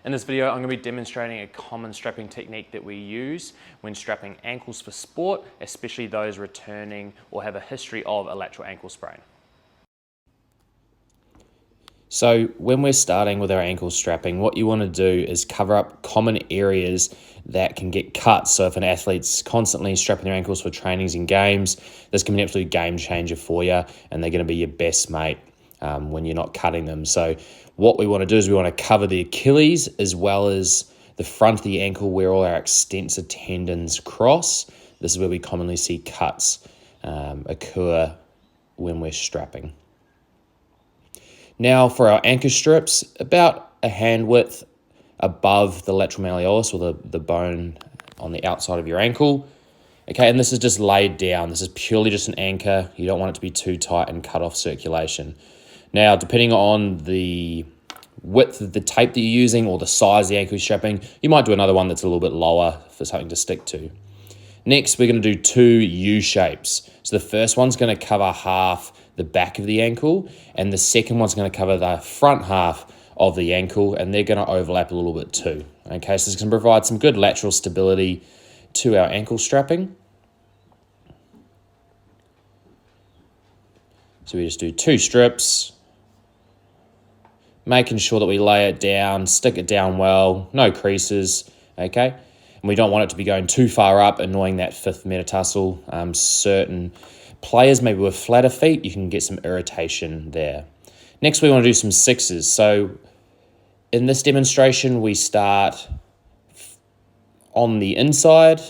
In this video, I'm going to be demonstrating a common strapping technique that we use when strapping ankles for sport, especially those returning or have a history of a lateral ankle sprain. So when we're starting with our ankle strapping, what you want to do is cover up common areas that can get cut. So if an athlete's constantly strapping their ankles for trainings and games, this can be an absolute game changer for you, and they're going to be your best mate when you're not cutting them. So what we want to do is we want to cover the Achilles as well as the front of the ankle where all our extensor tendons cross. This is where we commonly see cuts occur when we're strapping. Now for our anchor strips, about a hand width above the lateral malleolus, or the bone on the outside of your ankle. Okay, and this is just laid down. This is purely just an anchor. You don't want it to be too tight and cut off circulation. Now, depending on the width of the tape that you're using or the size of the ankle strapping, you might do another one that's a little bit lower for something to stick to. Next, we're going to do two U shapes. So the first one's going to cover half the back of the ankle, and the second one's going to cover the front half of the ankle, and they're going to overlap a little bit too. Okay, so this can provide some good lateral stability to our ankle strapping. So we just do two strips, making sure that we lay it down, stick it down well, no creases, okay? And we don't want it to be going too far up, annoying that fifth metatarsal. Certain players, maybe with flatter feet, you can get some irritation there. Next, we want to do some sixes. So in this demonstration, we start on the inside,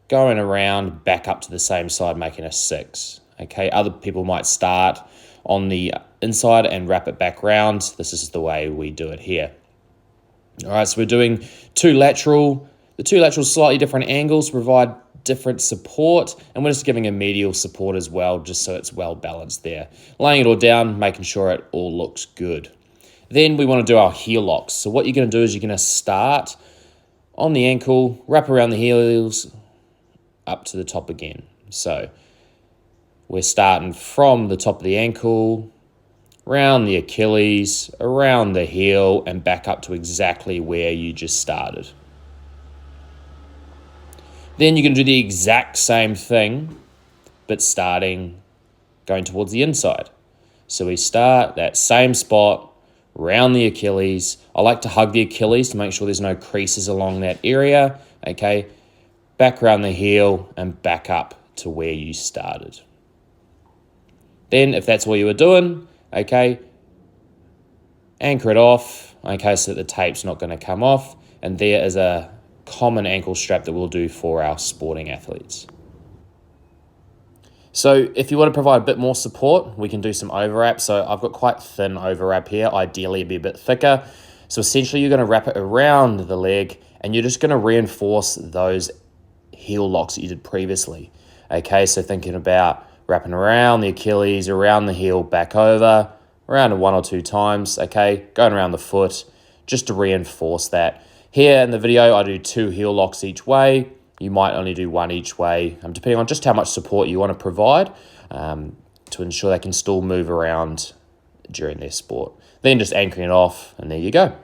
going around, back up to the same side, making a six. Okay, other people might start on the inside and wrap it back round. This is the way we do it here. All right, so we're doing two lateral. The two lateral slightly different angles provide different support, and we're just giving a medial support as well, just so it's well balanced there. Laying it all down, making sure it all looks good. Then we want to do our heel locks. So what you're going to do is you're going to start on the ankle, wrap around the heels, up to the top again. So we're starting from the top of the ankle, around the Achilles, around the heel, and back up to exactly where you just started. Then you're going to do the exact same thing, but going towards the inside. So we start that same spot, around the Achilles. I like to hug the Achilles to make sure there's no creases along that area. Okay, back around the heel and back up to where you started. Then if that's all you were doing, okay, anchor it off, okay, so that the tape's not going to come off. And there is a common ankle strap that we'll do for our sporting athletes. So if you want to provide a bit more support, we can do some overwrap. So I've got quite thin overwrap here. Ideally, it'd be a bit thicker. So essentially, you're going to wrap it around the leg, and you're just going to reinforce those heel locks that you did previously. Okay, so thinking about wrapping around the Achilles, around the heel, back over, around it one or two times, okay, going around the foot, just to reinforce that. Here in the video, I do two heel locks each way. You might only do one each way, depending on just how much support you want to provide to ensure they can still move around during their sport. Then just anchoring it off, and there you go.